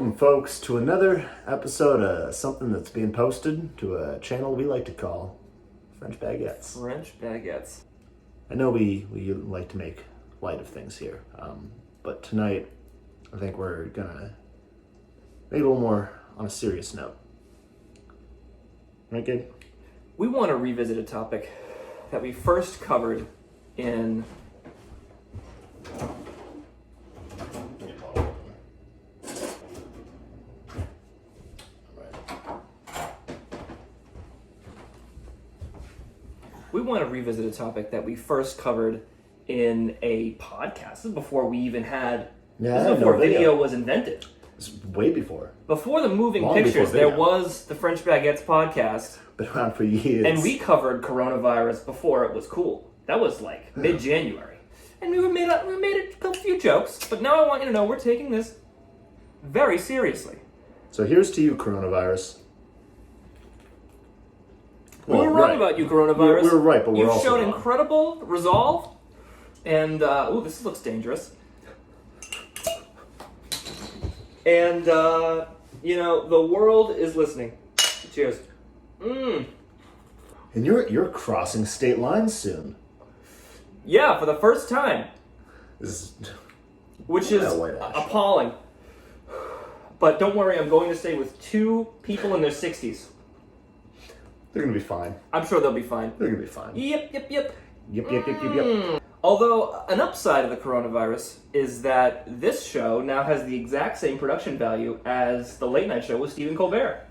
Welcome, folks, to another episode of something that's being posted to a channel we like to call French Baguettes. French Baguettes. I know we like to make light of things here, but tonight I think we're gonna make it a little more on a serious note. Right, Gabe? We want to revisit a topic that we first covered in a podcast. This is before we even had. Yeah, this is before video was invented. It's way before. Before the moving Long pictures, before there was the French Baguettes podcast. Been around for years. And we covered coronavirus before it was cool. That was like mid-January. And we made a few jokes, but now I want you to know we're taking this very seriously. So here's to you, coronavirus. We were wrong about you, coronavirus. We were right, but we're also You've shown wrong. incredible resolve, and this looks dangerous. And the world is listening. Cheers. And you're crossing state lines soon. Yeah, for the first time, which is appalling. But don't worry, I'm going to stay with two people in their 60s. They're gonna be fine. I'm sure they'll be fine. They're gonna be fine. Yep. Yep. Although, an upside of the coronavirus is that this show now has the exact same production value as the late night show with Stephen Colbert.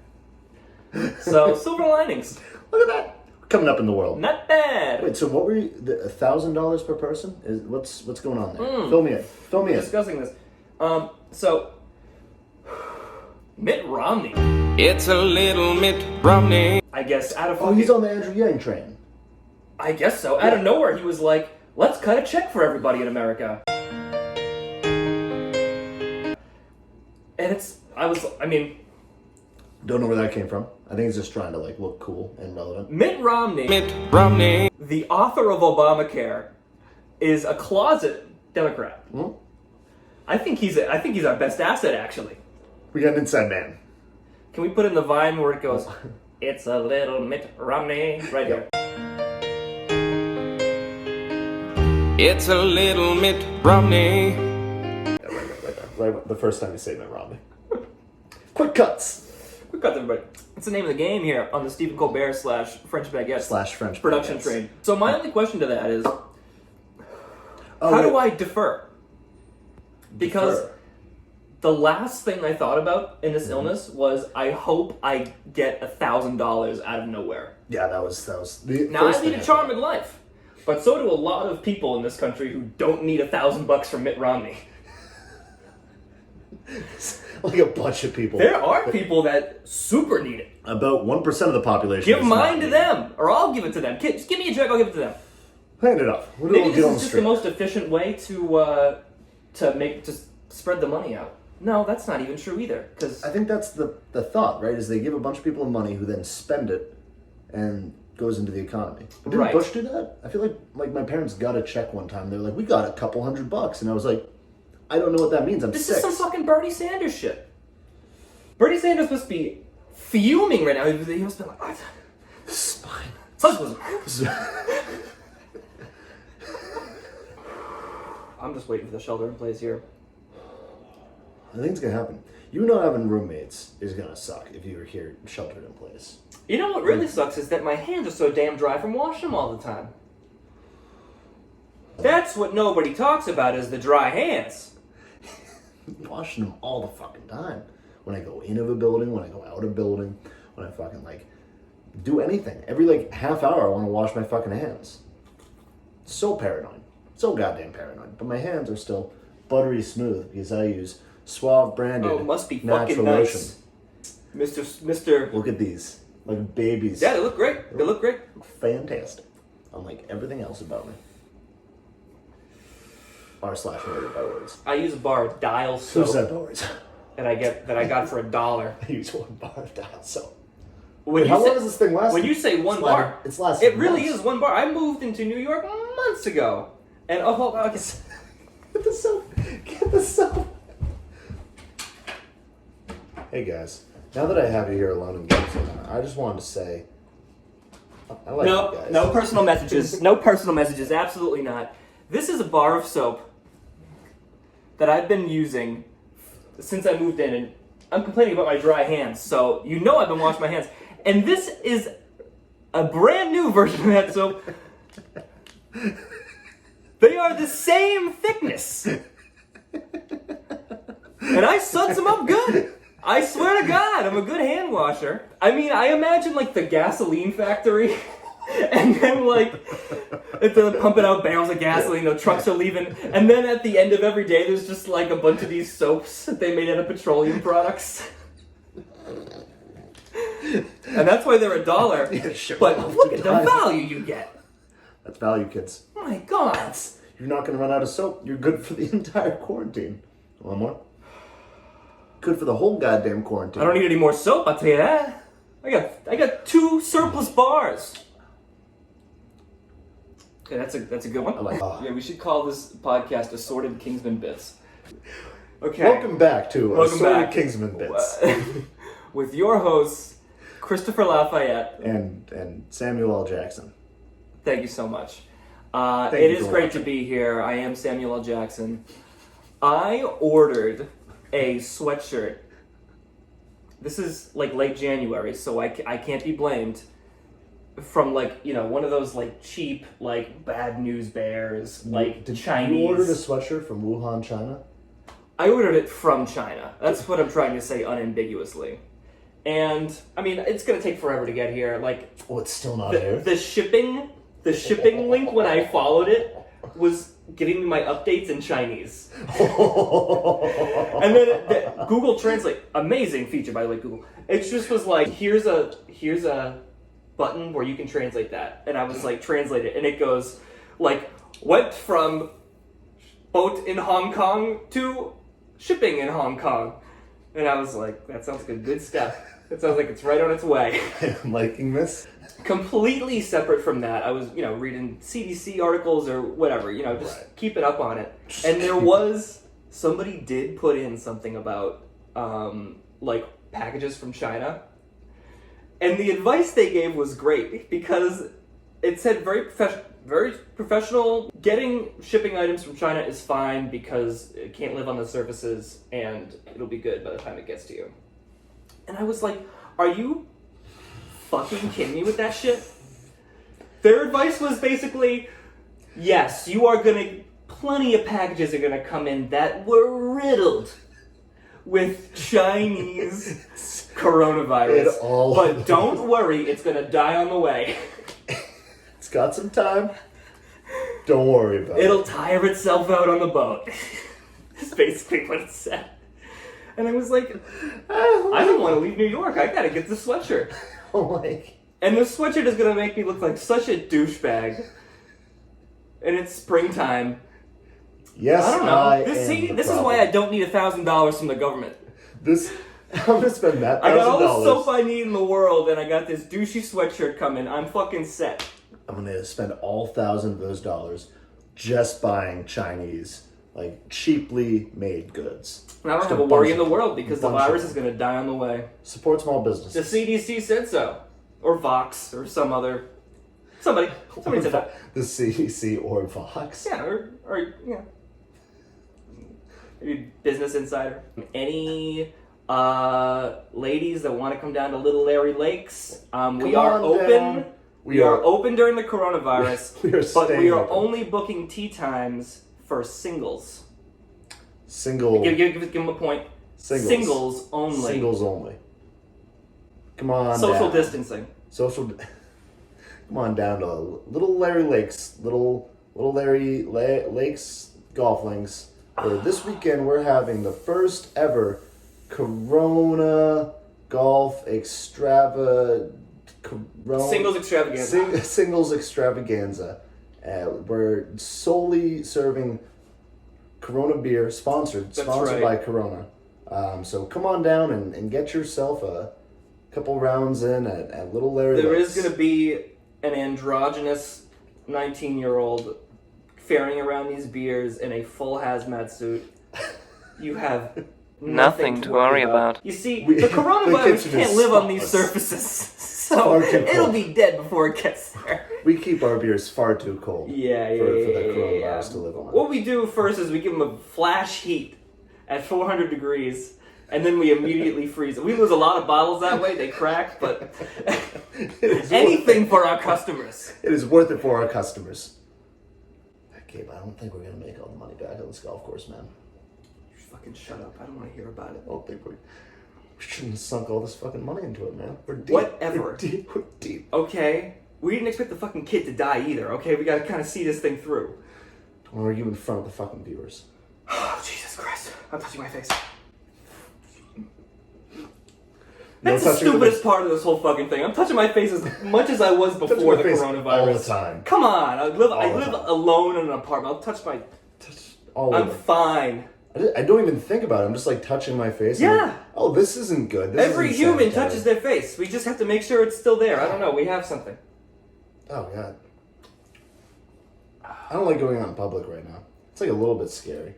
So, silver linings. Look at that. Coming up in the world. Not bad. Wait, so what were you, $1,000 per person? What's going on there? Fill me in. We're discussing this. So, Mitt Romney. It's a little Mitt Romney. I guess out of... Oh, he's on the Andrew Yang train. I guess so. Out of nowhere, he was like, let's cut a check for everybody in America. And Don't know where that came from. I think he's just trying to look cool and relevant. Mitt Romney, the author of Obamacare, is a closet Democrat. Hmm? I think he's our best asset, actually. We got an inside man. Can we put in the Vine where it goes, it's a little Mitt Romney, right here. It's a little Mitt Romney. Yeah, right. The first time you say Mitt Romney. Quick cuts, everybody. It's the name of the game here on the Stephen Colbert / French Baguette / French production Baguettes. train. So my only question to that is, how do I defer? Because the last thing I thought about in this illness was, I hope I get $1,000 out of nowhere. Yeah, that was the Now, I lead a charming life, but so do a lot of people in this country who don't need $1,000 from Mitt Romney. Like a bunch of people. There are people that super need it. About 1% of the population. Give mine to them, or I'll give it to them. Just give me a check, I'll give it to them. Hand it up. Maybe this is just the most efficient way to spread the money out. No, that's not even true either. Because I think that's the thought, right? Is they give a bunch of people money who then spend it and goes into the economy. But didn't Bush do that? I feel like my parents got a check one time. They were like, we got a couple $100, and I was like, I don't know what that means. I'm 6. This is some fucking Bernie Sanders shit. Bernie Sanders must be fuming right now. He must be like, what? Spine. I'm just waiting for the shelter in place here. I think it's gonna happen. You not having roommates is gonna suck if you were here sheltered in place. You know what really sucks is that my hands are so damn dry from washing them all the time. That's what nobody talks about, is the dry hands. Washing them all the fucking time. When I go in of a building, when I go out of a building, when I fucking do anything. Every half hour I want to wash my fucking hands. So paranoid. So goddamn paranoid. But my hands are still buttery smooth because I use Suave branded must be natural fucking nice. lotion. Mr. Look at these. Like babies. Yeah, they look great. They look great. Fantastic. Unlike everything else about me. r/murder by words. I use a bar of Dial soap. Who said the words? that I got for $1. I use 1 bar of Dial soap. When how long does this thing last? When you say one bar, it's lasted it really months. is 1 bar. I moved into New York months ago, and Get the soap. Get the soap. Hey guys, now that I have you here alone in Gibson, I just wanted to say, I like you guys. No personal messages. No personal messages. Absolutely not. This is a bar of soap that I've been using since I moved in, and I'm complaining about my dry hands, so you know I've been washing my hands. And this is a brand new version of that soap. They are the same thickness. And I suds them up good. I swear to God, I'm a good hand washer. I mean, I imagine like the gasoline factory, and then like they're pumping out barrels of gasoline, the trucks are leaving, and then at the end of every day, there's just like a bunch of these soaps that they made out of petroleum products. And that's why they're $1. Yeah, sure. But look at the value you get. That's value, kids. Oh my God. You're not going to run out of soap. You're good for the entire quarantine. One more? Good for the whole goddamn quarantine. I don't need any more soap, I'll tell you that. I got 2 surplus bars. Okay, that's a good one. I like Yeah, we should call this podcast Assorted Kingsman Bits. Okay. Welcome back to Assorted Kingsman Bits. With your hosts, Christopher Lafayette. And Samuel L. Jackson. Thank you so much. Thank It you is for great watching. to be here. I am Samuel L. Jackson. I ordered a sweatshirt. This is like late January, so I can't be blamed. From like, you know, one of those like cheap, like bad news bears, like Did Chinese. you order a sweatshirt from Wuhan, China? I ordered it from China. That's what I'm trying to say unambiguously. And I mean, it's gonna take forever to get here. Like, Oh, it's still not here. the shipping link when I followed it was giving me my updates in Chinese. And then Google Translate, amazing feature by the way, Google. It just was like, here's a button where you can translate that, and I was like, translate it, and it goes like, went from boat in Hong Kong to shipping in Hong Kong, and I was like, that sounds like a good step. It sounds like it's right on its way. I'm liking this. Completely separate from that, I was, reading CDC articles or whatever, just Right. keeping up on it. And there was, somebody did put in something about, like, packages from China. And the advice they gave was great, because it said very professional. Getting shipping items from China is fine because it can't live on the surfaces and it'll be good by the time it gets to you. And I was like, are you fucking kidding me with that shit? Their advice was basically, yes, plenty of packages are gonna come in that were riddled with Chinese coronavirus. But don't worry, it's gonna die on the way. It's got some time. Don't worry about it. It'll tire itself out on the boat. That's basically what it said. And I was like, I don't want to leave New York. I gotta get this sweatshirt. And this sweatshirt is gonna make me look like such a douchebag. And it's springtime. Yes, I don't know. This is why I don't need $1,000 from the government. I'm gonna spend that $1,000. I got all the soap I need in the world, and I got this douchey sweatshirt coming. I'm fucking set. I'm gonna spend all 1,000 of those dollars just buying Chinese, like cheaply made goods. And I don't Just have a bunch worry in of the them. world because the Bunch of virus them. is gonna die on the way. Support small business. The CDC said so. Or Vox, or somebody said that. The CDC or Vox. Yeah, or maybe Business Insider. Any ladies that want to come down to Little Larry Lakes, we are open. Down. We are open during the coronavirus, We are but we staying are open. only booking tea times for singles. Single. Give them a point. Singles only. Singles only. Come on. Social down. distancing. Come on down to Little Larry Lakes, Little Larry Lakes golf links. Where this weekend we're having the first ever Corona golf Singles extravaganza. Singles extravaganza. We're solely serving Corona beer, sponsored right. by Corona. So come on down and get yourself a couple rounds in at Little Larry There Lakes. is going to be an androgynous 19-year-old ferrying around these beers in a full hazmat suit. You have Nothing to worry about. You see, We- the the coronavirus kitchen can't is live on these spotless. surfaces, so Far too it'll cold. be dead before it gets there. We keep our beers far too cold. For the coronavirus to live on. What we do first is we give them a flash heat at 400 degrees, and then we immediately freeze it. We lose a lot of bottles that way, they crack, but anything for our customers. It is worth it for our customers. Okay, but I don't think we're gonna make all the money back on this golf course, man. Fucking shut up, I don't want to hear about it. I don't think we shouldn't have sunk all this fucking money into it, man. We're deep. Whatever. We're deep. We're deep. Okay, we didn't expect the fucking kid to die either, okay? We gotta kind of see this thing through. Don't argue in front of the fucking viewers. Oh, Jesus Christ. I'm touching my face. No That's the touching stupidest part of this whole fucking thing. I'm touching my face as much as I was before my the face coronavirus. all the time. Come on, I live time. alone in an apartment. I'll touch my... All I'm over. fine. I don't even think about it. I'm just like touching my face. I'm Yeah. like, oh, this isn't good. This Every isn't human sanitary. touches their face. We just have to make sure it's still there. I don't know. We have something. Oh, God. I don't like going out in public right now. It's like a little bit scary.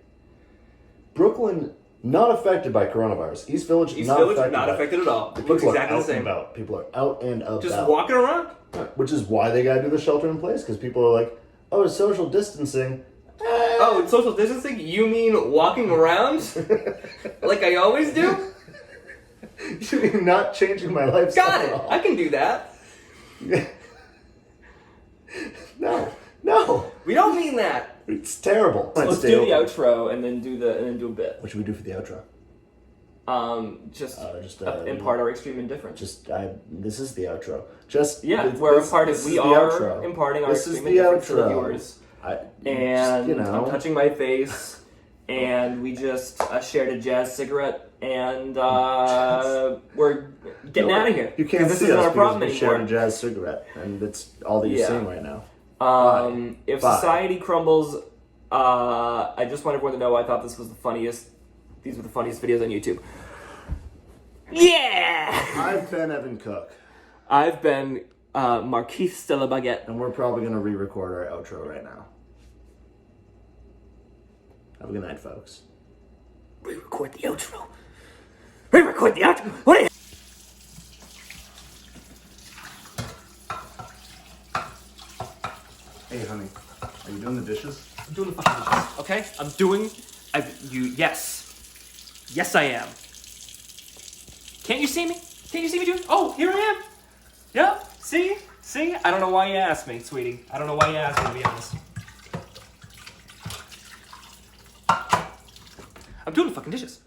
Brooklyn, not affected by coronavirus. East Village, East not Village, affected. not by affected at all. It People looks are exactly out the same. and about. People are out and about. Just walking around. Which is why they gotta do the shelter in place, because people are like, oh, it's social distancing. Oh, it's social distancing? You mean walking around? Like I always do? You mean not changing my lifestyle Got at it. all? I can do that. No. We don't mean that. It's terrible. Let's do the outro and then do a bit. What should we do for the outro? Just Just impart our extreme indifference. This is the outro. Just Yeah, this- we're this- imparting. this We is the are outro. imparting our This is extreme the indifference to the outro. viewers. And And I'm touching my face, and we just shared a jazz cigarette, and we're getting out of here. You can't this see isn't us our problem because we shared a anymore. jazz cigarette, and it's all that you're Yeah. seeing right now. If Bye. society crumbles, I just want everyone to know I thought this was the funniest. These were the funniest videos on YouTube. Yeah. I've been Evan Cook, I've been Marquise Stella Baguette. and we're probably going to re-record our outro right now. Have a good night, folks. Re-record the outro. Re-record the outro. What is? Hey, honey, are you doing the dishes? I'm doing the fucking dishes. Okay, I'm doing. Yes, I am. Can't you see me? Can't you see me doing? Oh, here I am. Yeah. See. I don't know why you asked me, sweetie. I don't know why you asked me, to be honest. I'm doing the fucking dishes.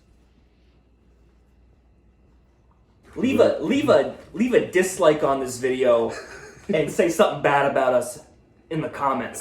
Leave a dislike on this video and say something bad about us in the comments.